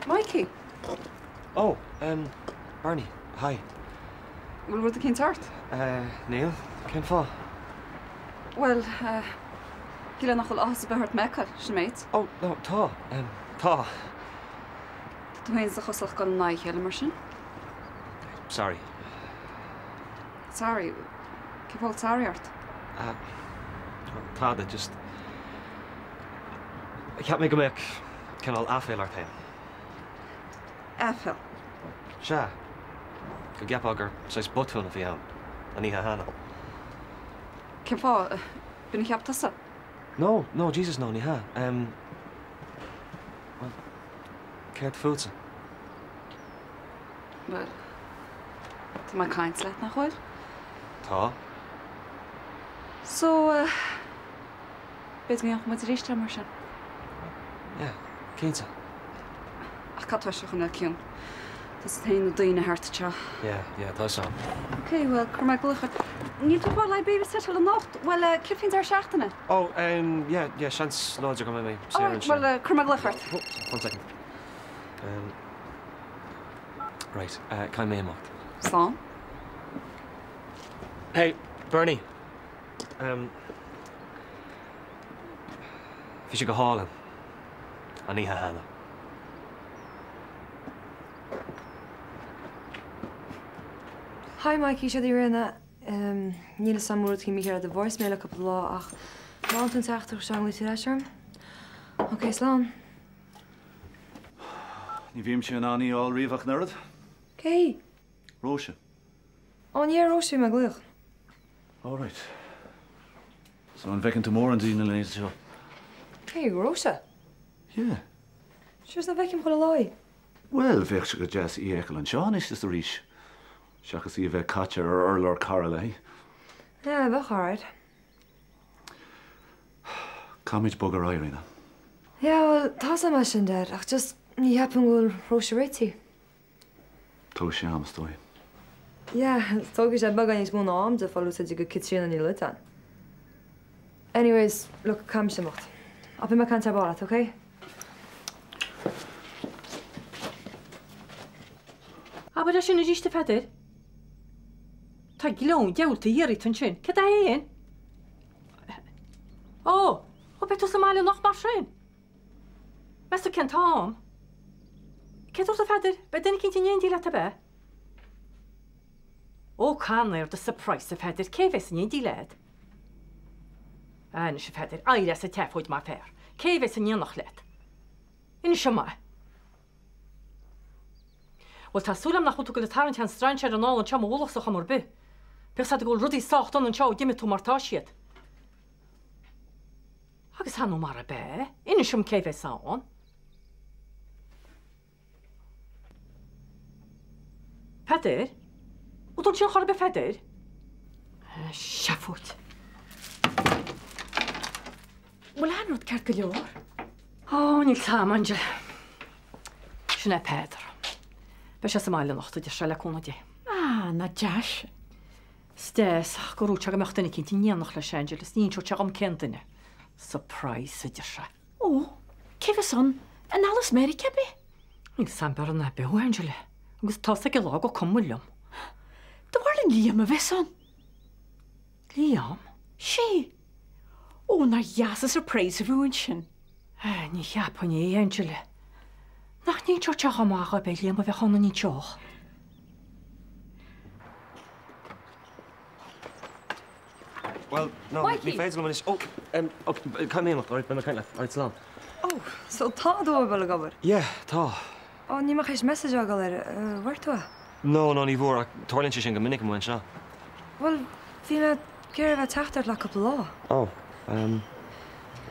Mikey. Oh, Barney, hi. Well, rud a cinn tart? Neil, cén fá? Well, gile nach chuil áthas bethart mecail, sin méid? Oh, no, tá. Tá. Tú haon sa chosach gan naid chéile mar sin? Sorry. Sorry. Cibháil sorry art? Tá, that just... I can't make a mic. Canal affail ar taim. Affail? Sha. Go gap agur, sais botfil na fi am. Ani ha hana. Cibhá, bin ich abtasa? No, Jesus, no, ni ha. Well, Cert Fulton. Wel, tá mai caint leat nach chuil? Tá. So, beth gan muid réistre mar sin? Yeah, cínta. Ach cadh se chun ciún. Tás taon daoine hartta te. Yeah, tá sam. Okay, well, chur mai gluchad. Níl tú bhil le babysitter le nacht? Well, cifinn ar seachtainna? Oh, yeah, chance loads are coming me. Well, chur mai gluchad. Oh, 1 second. Right, can I mocht? Slán? Hey, Bernie. Fi go hálan. Ani ha hana. Hi Mikey, sé rinne níle samúir í mí ar a voicemail a couple lá ach mátan teachtar seanlí tíreisiarm. Ok, slán. Ní bhíim sin aní áil riomhach nerd? Cé? Róise. Ó ní Róise me gluch. All right. So an bhecinn mór an dína lééis seo. Cé, Róise? Yeah. Siús na bhecinn chuil láid. Well, bheith se go jazz í écail an seán is a ríis. Seachas í bheith caite ar urlár cara le. Yeah, bheith áráid. Cáid bog ar éirína. Yeah, well, tá sam sin dead, ach just ní heapan bhfuil Róise réití. Tó sé am stoi. Yeah, tógus sé bag níos mún am de fallú go kitsin í litan. Anyways, look, kam sem mocht. Ab me kan tabarat, okay? Aber da sin ríiste feidir. Tá gilón deúlta dhéirí tan sin. Ce héin? Ó, bet sa máile nach mar sin. Mesta cen tám. Ce a feidir, be denna cinnta néondí le be? Ó cánair de surprise a feidir, cé bheits néondí lead? Ana se feidir, aire sa tefoid mar fér. Cé bheits néonnach lead? Ina se mai. Wel, tá súlam nach chutú go le tarint an strainseir an áil an team ólach sa chamar bu. Bech sa go rudí sácht an teo gimme tú martá siad. Agus hanú mar a be, ina sem cé bheits sáin. Feidir? Útún sin chor be feidir? Seafút. Wel, anrod ceart go leor? Ó, níl tám anje. Sinna Pedr. Be se sa máile nachta de se le cúna dé. Na deis. Stés, go rúte go meachtainna cinnta níanach le Angeles, níon seo teagam centaine. Surprise idir se. Ó, céfa son, an Alice Mary cebi? Níl sam bar an be Angela. Agus tá go lá go cumúlam. Da bhharlinn Liam a bheith son. Liam? Sí. Ó, na jas a surprise a bhúin sin. Ní cheappa ní Angela. Nach ní teo teach amach a be Liam a bheith chuna ní teoch. Well, no, Mikey. mi feids go manis. Oh, okay, can I mocht? Alright, ben kind of. Alright, slán. Oh, so tá dó bhil gobar. Yeah, tá. Ó, ní mach is message agal bhar tú? No, ní bhór, tolinn sin go minic muin seo. Well, bhí me céir bheith teachtar le couple lá. Oh,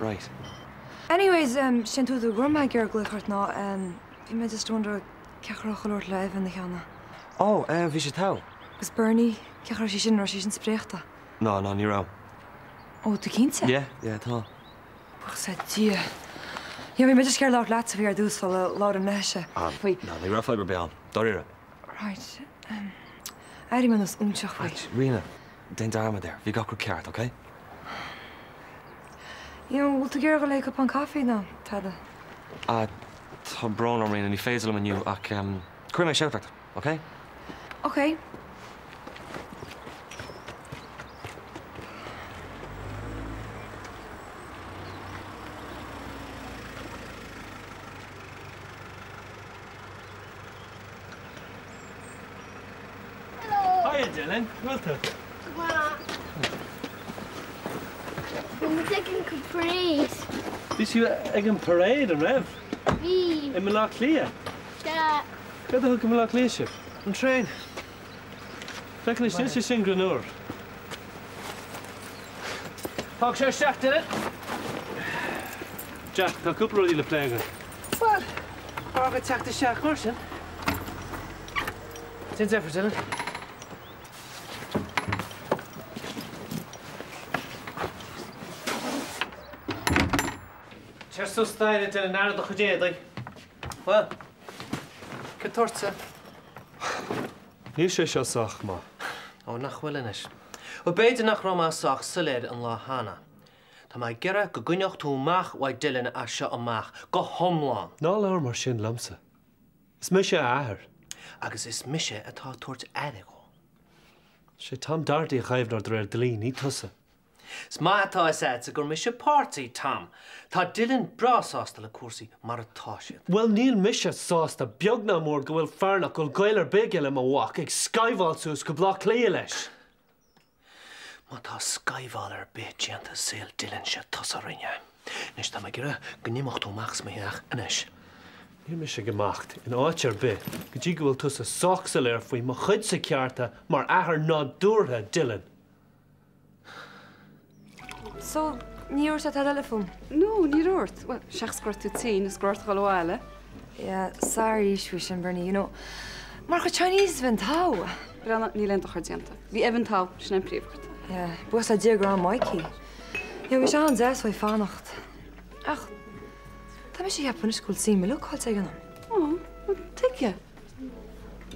right. Anyways, sin tú grumma gur gluchart ná, bhí me just wonder cechar choirt le in na cheanna. Oh, bhí sé tá? Gus Bernie, cechar sí sin sí sin spréachta. No, ní rá. Ó, tú cínte? Yeah, tá. Buch sa tí. Ja, bhí me just céir lá leat a bhí ar dús fá lá an neise. Faoi. No, ní rá fáibar beán. Doíire. Right. Airí man os úmteach faoi. Right, Rina, den darma there. Bhí gacur ceart, okay? Bhil tú ggéir go le go an caí ná, tada? Tá brán am réon ní féidir am aniu ach chuir mé seocht, OK? OK. Hiya, Dylan. Well done. We're taking Capri. Bhí tú ag an parade an raibh Bhí. I Mlach Lia. Da. Cad a thug go Mlach Lia sib? An trein. Fecinn is sin sin granúr. Thug sé seach Dylan. Jack, tá cúpla ruí le pléige. Wel, agad teachta seach mar sin. Tin zephyr, Dylan. Teirstú staid Dylan nára do chudéad. Well, Catorta. ní sé seo sach má. Ó, nach bhfuil inis. Ó beidir nach rama sach suléir an lá hána. Tá mai gira go gcuineocht tú mach waid Dylan a seo amach, go homláán. Ná leir mar sin lamsa. Is mi sé áthir. Agus is mise atá tuairt airigó. sé tam dardaí a chaimhnar do réir dlí ní tusa. Is má atá is éid a gur mise pártaí tam. Tá Dylan brasásta le cuasaí mar atá siad. Well, níl mise sásta beagna mór go bhfuil fearnach go gailar bigile am bhhac ag scaibháil sús go blach lí leis. Má tá scaibháil ar bit déanta saoil Dylan se tusa rinne. Nis tá gira go nímocht tú machs maiach inis. Níl mise gemacht in áit ar bit, go dtí go bhfuil tusa sochsa léir faoi mo chud sa cearta mar ahar ná dúrtha Dylan. So, ní úr sa telefon? No, ní ruirt. Well, seach scoirt tú tí, na scoirt go leháile. Yeah, sorry, Swishin Bernie, you know. Mar go Chinese van tau. Brenna ní lenta chuirdianta. Bhí evan tá sin an príomhgurt. Yeah, buas a diagram Mikey. Ja, we zijn zes van vannacht. Ach, dat is je hebt van de school zien, maar ook al zeggen. Oh, wat tik je?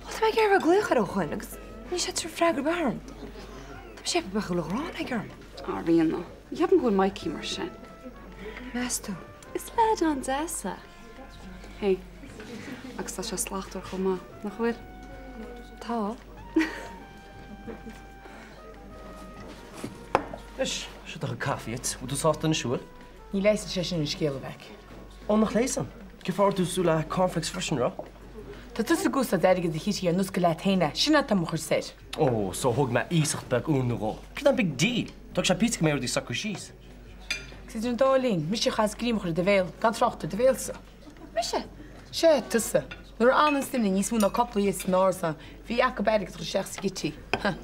Wat heb ik hier wel gelijk gedaan? Ik niet zet zo'n vraag waarom. Dat is je hebt wel gelukkig aan, ik er. Ah, Rianna. Je hebt een goed Mikey maar zijn. Meestal. Is leid aan zessa. Hey, ik sta je slachter goma. Nog weer? Taal. Is, sé a caffiet, bú tú sásta na siúil? Ní leis sé sin scéal bheith. Ó nach léisan. Ge fáir tú sú le cornflakes frisin rá? Tá tu a gústa deige de chií ar nus go le héine, sinna tá mochar séir. Ó, so thug me ísacht beh únará. Cid an big deal. Tug sé pizza mé dí sacu síos. Gus idir an dálín, mis sé chas grímochar de bhéil, gan trochtta de bhéilsa. Misje? sé tusa. Nuair anan stinna níos múna coppla is nása, bhí a go beidir tro seach sa gití.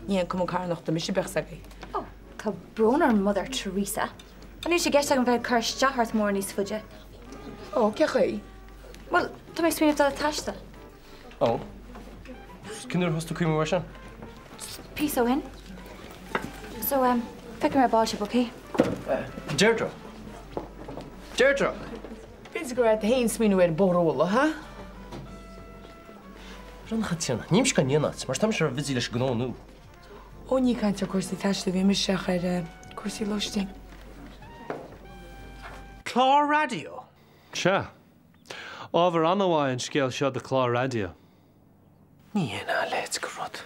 Ní an cum carnachta mis sé bechsagaí. Tá bronar Mother Teresa. Anú sé gceiste an bheith chur steart mór níos fuide. Ó, cecha? Well, tá mé smíomh dal taiste. Ó. Cinúir hosta cuiimh mar sin? Pís ó hin. So, feicear mar báil se bocé. Deirdre. Deirdre. Bís go raibh haon smíú ar borróla, ha? Ran chatíanna. Níos gan níanat, mar tam sé ar bhidí leis gnónú. Ó ní caiinte cuasaí teiste bhí mis seach ar cuasaí loisting. Clár radio? Se. Ábhar anmhain scéal seo de chlár radio. Ní éana leit go rud.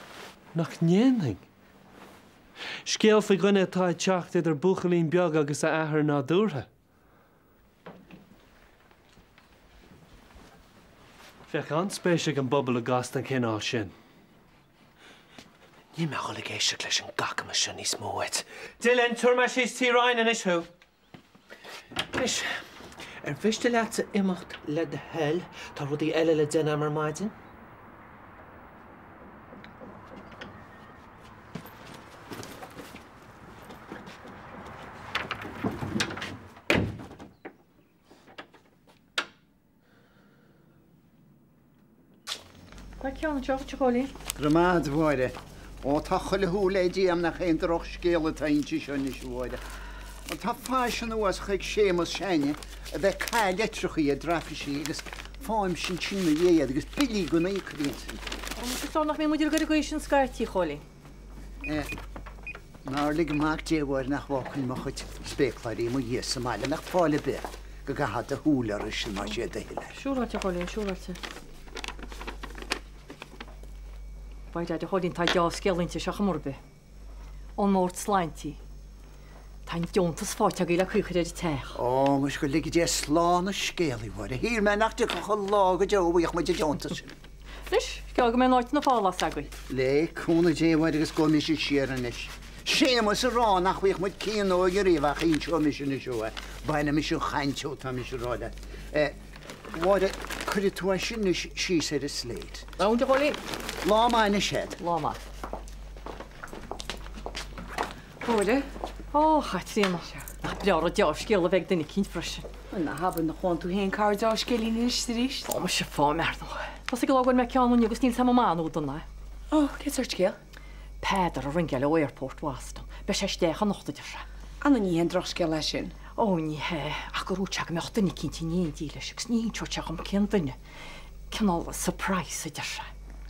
Nach néing. Scéal fa gine atá teach idir buchalín beag agus a ahar ná dúrtha. Fech anspéise an bobbal a gas an cinál sin. Ní me chola géise leis an gacama sin níos móid. Dylan, tuair me síos tíráin in isú. Is, bhiste leata imimecht le de hell tá rudí eile le déine mar maidin? Ba ceanna teocht choí? Gramad bhide. Ó tá chuile thuúléidí am nach chéon droch scéala taintí sin is bhide. An tá fáisian was chuig sémas seine a bheith cai letrochaí a drafisí agus fáim sin sinna dhéad agus bilí go naícrín. Tá nach mé muidir go sin scairtí choí. Ná lig amach déhhair nach bháchain mo chuid spéichlaí mo dhé Somália nach fáile be. go gathad a húlar is sin má sé déile. Siúráte choíonn siúráte. Baid de chodín tá deá scelínte se chamórbe. An mórt sláintí. Tá deontas fáte go le chuchaidir teach. Ó, mus go ligid dé slán a scéalaí bhar. Hír me nachte go lá go deobaíoch mu de deontas. Lis, ce go mé náit na fála agaí. Le cúna déhhaid agus go mis siaran is. Sémas a rá nach chuoich mu cían ó gur réomhach on seo mis na seo. Baina mis chainteo tá mis ráda. Bháide chuir tú sin sí sé a sléit. Ná de choí? Lá mána séad. Láma. Bóide? Ó, chaitrína. Brear a deá scéal a bheith duine cín freisin. Na haban na cháin tú héon cardá scélín is ríist? Tá se fá mearnú. Tás go lágann me ceanú agus níl sama máú donna. Ó, cé ar scéal? Péidir a ringeile ó airport Waston. Be sé décha nachta se. Anna ní hen droch scéal lei sin. Ó ní he a go rúteach meachtainna cinnta níon díile agus ní teteach am cin duine. Cinál surprise a de se.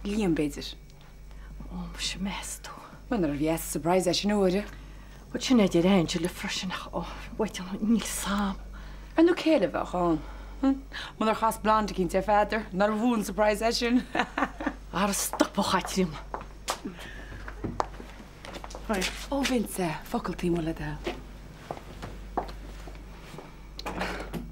Líon beidir. Ó se meú. Man ar bhías surprise é sin óide. Ba sin éidir réinte le freisinach ó bhaid níl sam. Anú céile bheitán. Man ar chas blanta cinn te féidir, nar bhún surprise é sin. Ar stoppa chaitrína. Ó Vince, facultí mu le de.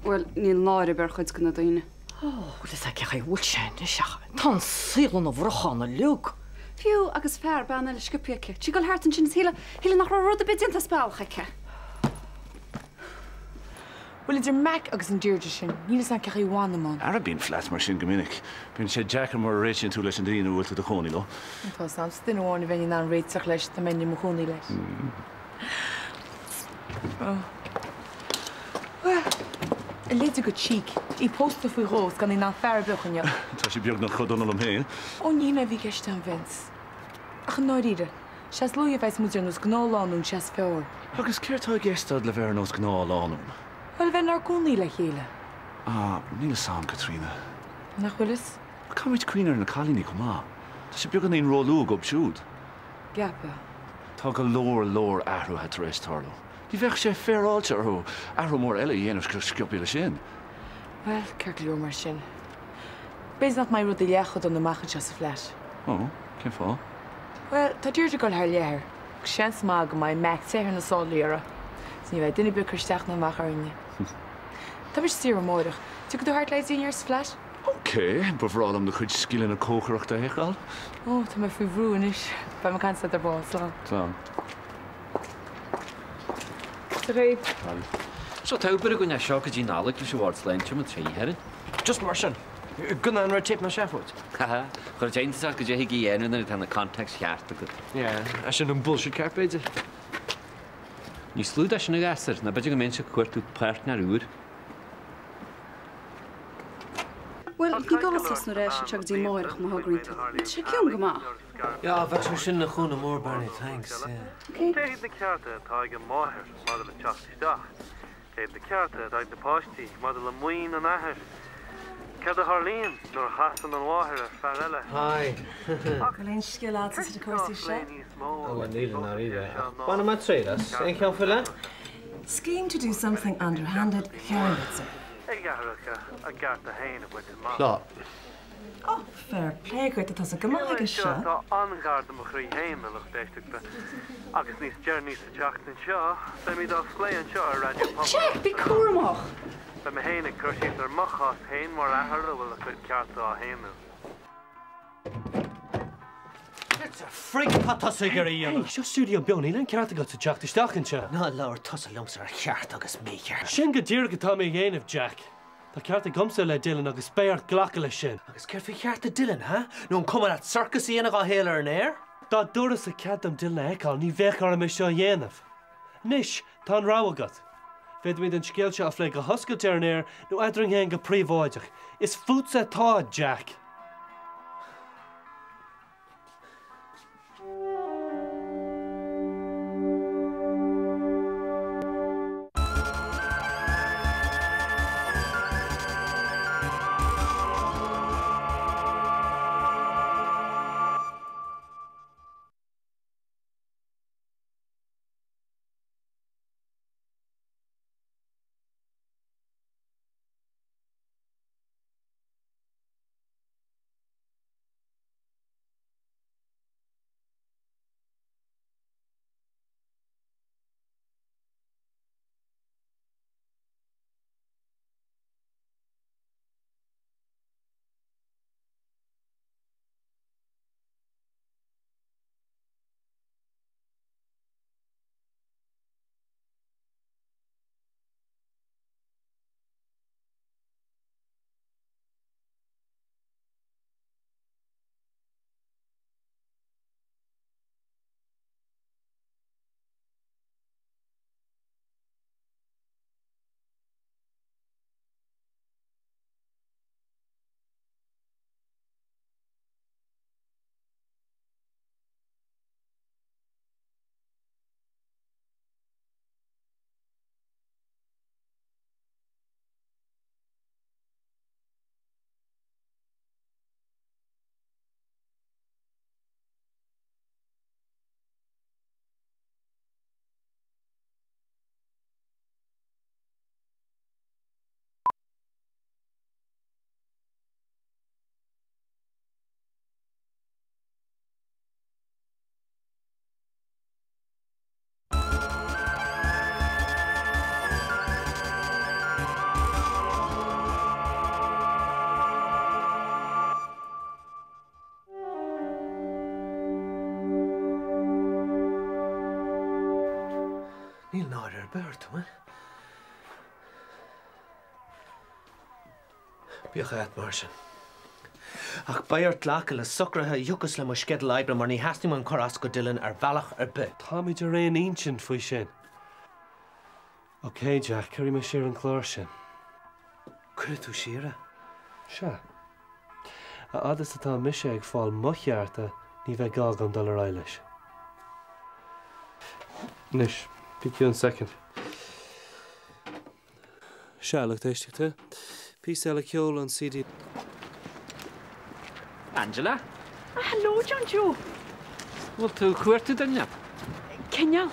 Well, níl náir ber chuid gona daine. Ó, is a cecha bhúil sin seach. Tá sílan ó bhrochanna leog. Fiú agus fear banna le scopiaice. Tí go hátan sin híle nach rud a bidnta spáilchaice. Well, idir Mac agus an dúirde sin, nílas an cecha bhána man. Ar a bín flat mar sin gomininic. Bín sé Jack mar réitsin tú leis an daine bhfuil a choní lo. Tá sam duine bháinna bhaine an réiteach leis tá menne mo choní leis. I léidir go tíic, í posta faoi rós gan í ná fear buchanne. Tá sé beag nach chodonna am héin. Ó ní mé bhí ceiste an Vince. Ach an náíide, seas luí a bheits muidir nos gnáláún seas fear. Agus céirtá gcéistad le bhar nos gná lánum. Well bheith nar gúnaí le chéile. Níl sam Katrina. Nach bhuilas? Cáid cuioinar na chalíní go má. Tá sé beag an éon róú go siúd. Gapa. Tá go lór ahrú het rééis tarlo. Dí bheith sé féráilte arthú ahrú mór eile dhéanamh go sciopí le sin. Well, ceir leor mar sin. Béis nach mai rud a leachchad an na machcha se sa fleis. Ó, cén fá? Well, tá dúirte go thar léir. Sean má go mai meach séhar na sáléire. Ní bheith duine bucurteach na machchaine. Tá bhís tíar móideach. Tu go dúthart leis íar sa fleis? Oké, bhráil am na chuid scílan na cóchaireachta héáil? Ó, tá mé faoi bhrúin is. Ba me cansa ar bá slá. Tá. Réid. So tábar a gine seo go dtí nála le bhhairtleinte a tríhearin? Just mar sin. Gunna an tip na sefút. Haha, chuir déanta go dé í dhéanú na tanna context cheartta go. Yeah, a sin an bullshit carpéidir. Ní slúd sin na gasar na beidir go mése cuairtú páirtnar úr. Well, ní gálas na réis teag dí máireach má hagrínta. sé ceann go má. Ja, bheit sin na chúna mór Barney, thanks. Céad na cearta tá ag an máthir mar le teachtasteach. Céad na cearta ag na páistí mar le muoin an ahir. Cead a Harlíonn nuair chasan an mháthir ar fear eile. Hi. Golíonn sciáilta sa cuasaí seo. Oh, níl na ríide. Bána má trédas, ein ceann fuile? Scheme to do something underhanded, Heronitzer. Ag gahracha a gart a héin a bhaid má. Lá. Oh, fair play, goit atá a gomáige seo. Tá angarda mo chrí héimeach déisteachta. Agus níos dearní sa teachtain seo, sa mí dá sléan seo ar radio pop. Check, bí cuaramach. Ba me héna cruisí ar machás héin mar ahar a bhfuil a chud cearta á héime. It's a freak patas gur íon. Seo stúdio beoní len ceartta go sa teachtasteachchan se. Ná leir tosa lumsa ar cheart agus méar. Sin go dtír go tá mé dhéanamh Jack. Tá ceartta gomsa le Dylan agus spéart ghlacha le sin. Agus ceir fao chearta Dylan, ha? Nún cumar at circus íana á héile ar an air? Tá dúras a ceadam Dylan eáil ní bheith ar me seo dhéanamh. Nis, tá an rá agat. Fed míid an scéilte a phlé go hoscailt ar an air nó adring hen go príomháideach. Is futsa tá, Jack. Níl náir beirt, ma? Bíoch éit mar sin. Ach bairt lecha le sucrathe dúchas le mo skedal ebre mar ní heasnim an choras go Dylan bhealach bit. Tá muid ar réon ancient faoi sin. OK, Jack, cuirí me siar an chlár sin. Cuir tú siar? Se. A adas atá mise ag fáil mochearta ní bheith gáil an dul ar eileis. Nis, pick you an second. Sealach éisteachta. Pís eile ceol an CD. Angela? Hello, John Joe. Wel, tú cuairtú danne? Ceneal,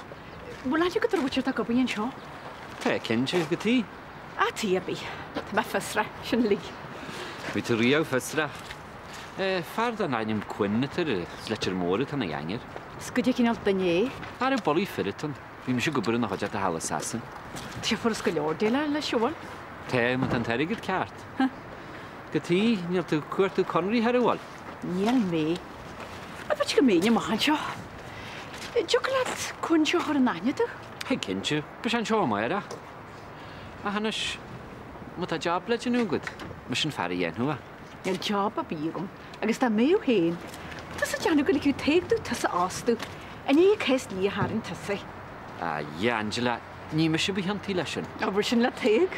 bhfuil aide go trúteach go bíon seo? Tá cinse go tí? A tí a bí. Tá me fesra sin lí. Bhí tú riamh festra. Fard an aim cuinnetar letir móra tan na gheangar. Scuide cinál dané? Ar a bolí firitan. Bhí me se go burin nach chuide a hala sasan. Tá fu go leor déile le siúil? Tá mu an teirigid ceart. Go tí níl tú cuairtú conraí ar bháil? Níl mé. A bit go méine maihan seo. Jocolate chun seo ar an aine tú? He cinse, be an seo maira. A hanas mu a job le an úgad, me sin ferí dhéanú. Níl job a bígum, agus tá méú héin. Tás a deanú go le teagú tasa ástú, a ní céist lí harin tasa. Angela, ní me se bhí an tí lei sin. A bhir sin le teag?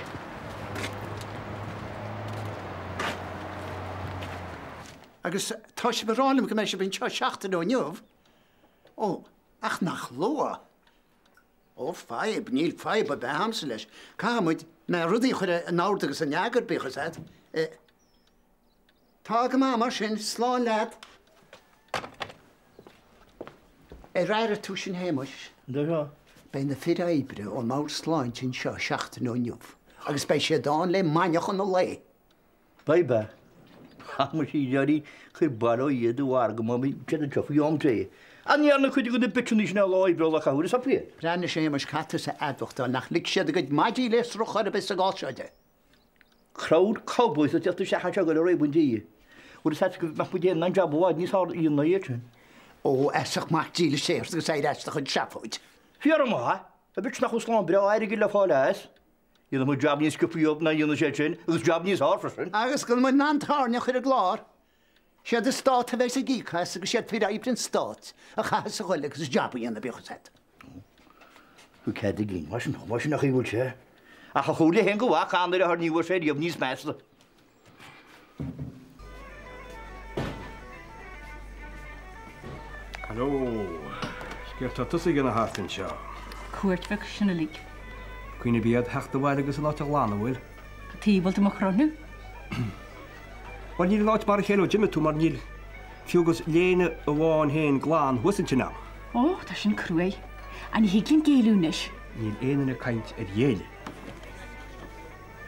Agus tá sé bhrálim go mééis se bhín seo seachtain ó neomh. Ó, ach nach lua. Ó feib, níl feib a b hamsa leis. Cámuid me rudaí chuir an nádagus an neagar bíchas het. Tá go má mar sin sláán leat. Rair tú sin héimeis. Dá? Bei na fir ébre ó má sláin sin seo seachtain ó neomh. Agus bei sé dáin le maineach an lé. Baibe. Mar sí dearí chu bar iad bhhar go mí te trofaí omtré. Aníarna chuide go na bitúní ná láibbre le chaúras a pé. Brenne sé mar chatta sa adhachtá nach lig siad go maidí les rochar a bis a gáilseide. Crowd cowboys a teachta seacha go réibundí. Ú sa go me pu déan an jobháid níos íon na dhéirtin. Ó esach mar díle séir go sé éiste chun seafóid. Fiar má, a bit nach chuslán bre airig le fáileis. Iad mu job níos cupúob na dhéanana sé sin, agus job níos áfrasin. Agus go mu nátarne chuir a glár. Siad a stát a bheits a gíchas agus siad fir éibrin stát a chas a chuile agus jobbaí anna bíchas. Chu céad gin mar sin nach í bhúil sé. A cha chúla hen go bhha anir a th níomhar sé díomh níos measla. Haló, sceirtá tusa gan na hátain seo. Cuairt bheith sinna lí. Cuoine bíad heachta bhhaile agus láte lána bhfuil. Tíbalta mo chronu? Bhail níl láit mar a chéile Jimime tú mar níl fiúgus léine a bháin héin gláán thuasainte ná. Ó, tá sin crué. A ní hiiglinn géúnis. Níl éanana caint ar dhéile.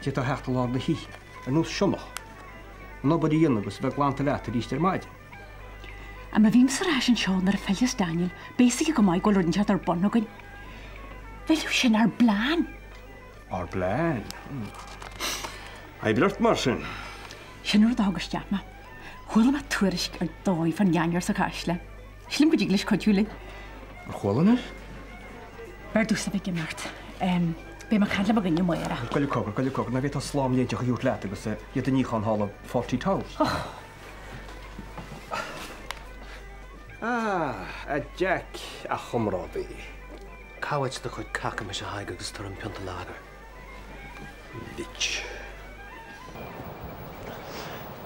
Té tá heachta lá na hí ar nús siomach. Nobody dhéana agus bheith gláánta leat a ríiste ar maidin. A ma bhím sa ráis an seo nar a fellas Daniel, bésa go maiid goilún tead ar bonnagan. Bheilú sin ar blán. Ar blán? Eibblirt mar sin. Sinúir dágus teapma. Chhuiil ma tuairis ar dóibh an neangar sa caiisle. Slim go ddíglis coitiúla. Ar chhuilanar? Ber dúsa bheith gimart. Bé mar cadla a gine muire. Coile cogad, na bhéit a slám léonteach a dút leat agus iad a níchan hála 40,000. A Jack a chumrádaí. Cáhaid de chuid cacha me se haig agus tar an peanta lágar. Lich.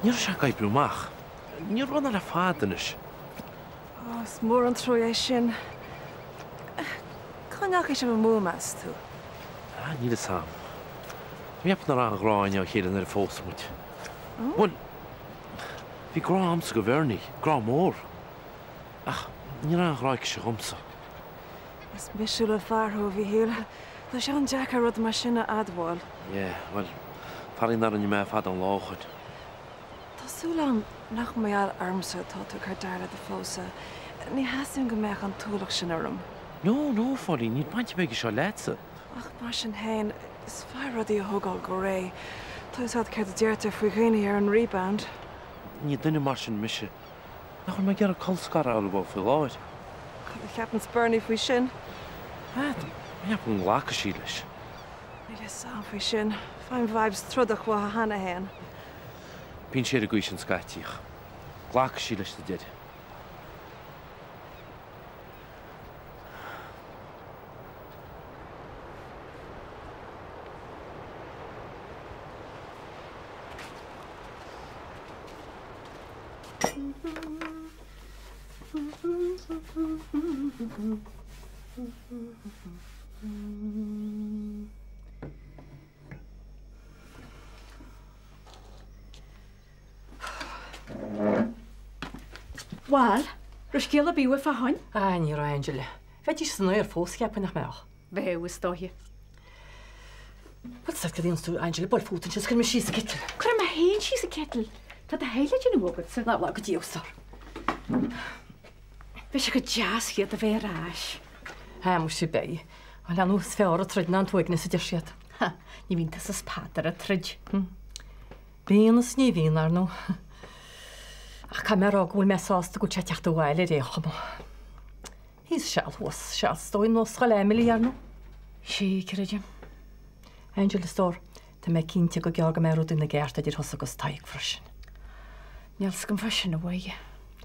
Níor se gaid brúmach. Níor bhna le fádanis. Is mór an troi é sin. Chunach é sem an múmas tú. Ní a sam. Miap na an gráin a chéan ar fósmuid. Well, bhí grám sa go bhharnaí, grá mór. Ach, ní an gráic se gomsa. Is misisiú le fearthú bhí híle. Tá se an Jack a rud mar sinna adháil. Well, farín ar an mé fad an láchuid. Tásúlam nach méall armsa tá tú chu deile de fósa. Ní heasún go méach an túlach sin orm. No, fáí, ní baint mé seo lésa. Ach mar sin hain, is fear rudí a thugáil go ré. Táisáid ceir a déirte faoi ghéine ar an rebound. Ní duine mar sin mise. Nach me gur a colscar albh fi láid. Chu cheapan spurnaí faoi sin? Miap an ghlacha sí leis. Níl samfa sin, fáim vibes trudach wa hana hen. Bhín sé a gcuis an scaitiach. Ghlacha sí leis de dead. Wel, rwys gael y byw y ffahoen? A, ni ro Angela. Fe di sy'n o'r ffos gap yn eich mewn. Fe yw ysdohi. Wat staat gedaan stu Angela bol voeten just kan me she's kettle. Cwrdd mae hen she's a kettle. Ta dy heile dyn nhw ogyd sy'n? Na, la gyd iw star. Fe eisiau gyd jas hi a dy fe ras. Ha, mwys i bei. Ond anw sfeor o tryd na'n tweg nes y dirsiad. Ha, ni fi'n tas yspadar a tryd. Be'n ys ni fi'n ar nhw. Ach, camer og wyl mes os dy gwyd tiach dy wael i'r eich mo. Hys sial hwys, sial stoen nos gael Emily ar nhw. Si, cyrraedd. Angela stor, dy mae cynti go georg am erwyd yn y gert ydy'r hosog os taig ffrysyn. Niels gym ffrysyn y wei.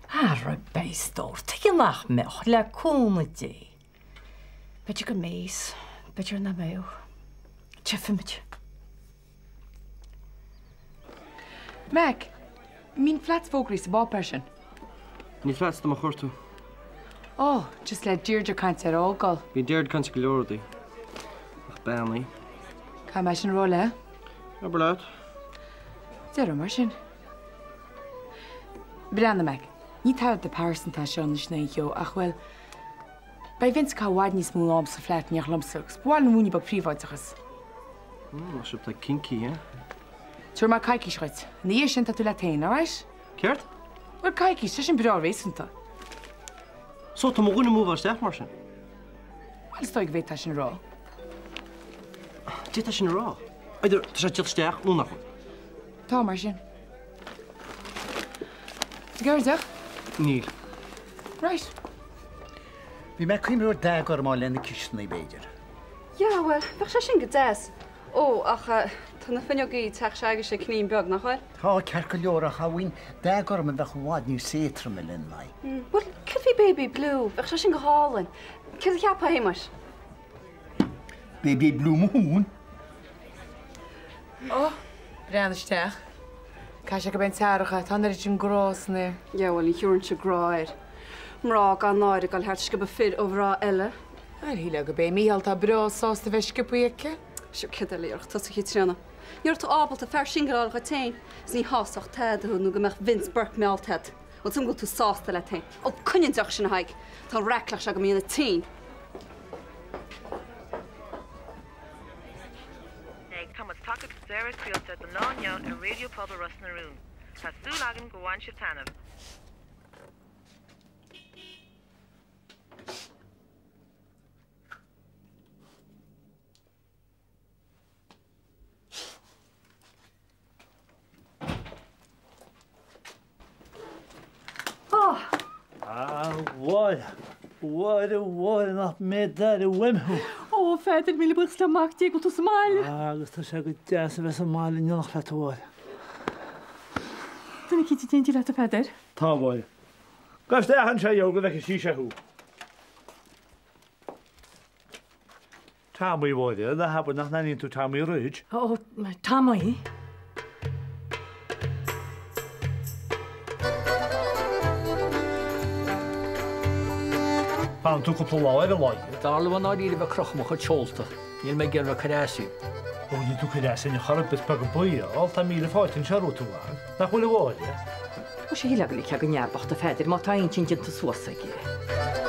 Ar y bei stor, tegin lach mech, le cwn y di. Beth yw'n meis, beth yw'n amew. Chef ymwyd. Meg, mi'n flats fogris y bob person. Ní flats do chortú. Oh, just le Deirdre caint ar ógal. Bhí Deirdre caint go leordaí. Ach Benny. Ca mai sin róla? Aberlaat. Deir mar sin. Brianna Meg, ní tawad de Parson tá seán na snéithio, ach well, bei Vince ca waid ní smú am sa flat níach lomsugs, bwal na múni bag príomháidachas. Mas op dat kinky, hè? Tuair mar caiici scoit, ní sin tá tú le tain, áis? Ceart? Wel caiici, sé sin bra rééisanta. So tá mo gúna múh steach mar sin? Wel stoig bhéh tá sin rá. Tí tá sin rá? Idir tá sé tiil steach únach. Tá mar sin. Geirdach? Níl. Right. Bhí me cuimreúir dagar má lena cisna beidir. Ja, wel, bach sé sin godes. Ó, ach, tá na finneogaí teach seige sé cnín beag nach chuil? Tá cear go leorach a bhain dagar me bheith bhád níú sétra me lin mai. Wel, cyd fi baby blue, bach sé sin go hálinn. Cyd a cheappa héimas? Baby blue mohún? Oh, Brianna steach. Ca sé go ben tearacha, tá na sin grás na. Ja, wel, ní hiúrn se gráir. Mrá gan náir gal hert scibe fir ó bhrá eile. Ar híle go bé míhall tá bra sásta bheith scipuíice? Seo cyd a léoch, tá sa chi trianna. Níor tú ábal a fer singaráil go tain, s ní hásach teadú nó go meach Vince Burke mealtead. O tum go tú sásta le tain. O cynninteach sin haig, tá reclach se go mína tain. Thomas Tackett Sarah Creelta the Nanya and Radio Pub Rusnaroon. Hasu Lagan Gwan Shatana. Oh! Ah, what not made that a whimhu. Oh, Feder, mille bwysla mag di go tú smail. Agus tá sé go deas a bheits a máil nach le tóir. Dyna cyd i dyn di let o Feder? Tá bhil. Gaf ste an sé joga bheith sí se hú. Tá mí bhide, na hab nach naíonn tú tá mí ruid. O, tá mai. Pan tú cwpl láir a láir. Darla bhan áí bheith crochmach a teolta. Níl me ggéar caréisiú. Ó ní tú caréisiú na charab bit bag buí, all tá míle fáitin seú tú bhar. Nach bhfuil bháide. O sé hí le go le ce go nearbacht a Feder, má tá ein tin ta suasa gé.